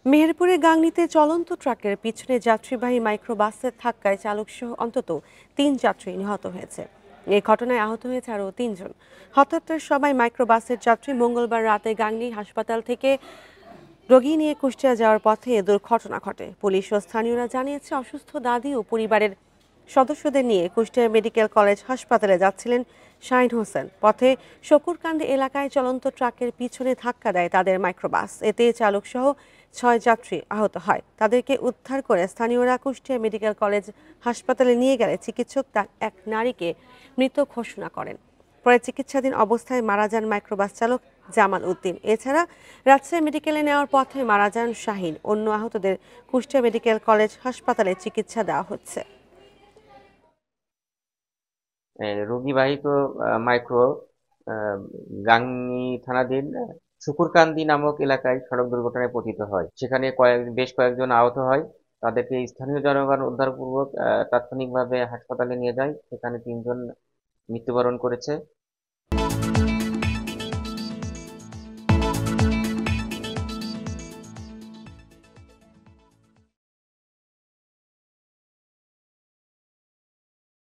মেহেরপুরে গাংনীতে চলন্ত ট্রাকের পিছনে যাত্রীবাহী মাইক্রোবাসের ধাক্কায় চালকসহ অন্তত 3 যাত্রী নিহত হয়েছে। এই ঘটনায় আহত হয়েছে আরও 3 জন। হতাহতের সবাই মাইক্রোবাসের যাত্রী। মঙ্গলবার রাতে গাংনী হাসপাতাল থেকে রোগী নিয়ে কুষ্টিয়া যাওয়ার পথে এ দুর্ঘটনা ঘটে। পুলিশ ও স্থানীয়রা জানিয়েছে, অসুস্থ দাদি ও পরিবারের সদস্যদের নিয়ে কুষ্টিয়া মেডিকেল কলেজ হাসপাতালে যাচ্ছিলেন শাহিন হোসেন। পথে শকুরকান্দি এলাকায় চলন্ত ট্রাকের পিছনে ধাক্কা দেয় তাদের মাইক্রোবাস। এতে চালক সহ 6 যাত্রী আহত হয়। তাদেরকে উদ্ধার করে স্থানীয়রা কুষ্টিয়া মেডিকেল কলেজ হাসপাতালে নিয়ে গেলে চিকিৎসক এক নারীকে মৃত ঘোষণা করেন। পরে চিকিৎসাধীন অবস্থায় মারা যান মাইক্রোবাস চালক জামাল উদ্দিন। এছাড়া রাজশাহী মেডিকেলে নেওয়ার পথে মারা যান শাহিন। অন্য আহতদের কুষ্টিয়া মেডিকেল কলেজ হাসপাতালে চিকিৎসা দেওয়া হচ্ছে। রোগীবাহিত মাইক্রো গাংনী থানাধীন শুকুরকান্দি নামক এলাকায় সড়ক দুর্ঘটনায় পতিত হয়। সেখানে বেশ কয়েকজন আহত হয়। তাদেরকে স্থানীয় জনগণ উদ্ধারপূর্বক তাৎক্ষণিকভাবে হাসপাতালে নিয়ে যায়। সেখানে 3 জন মৃত্যুবরণ করেছে।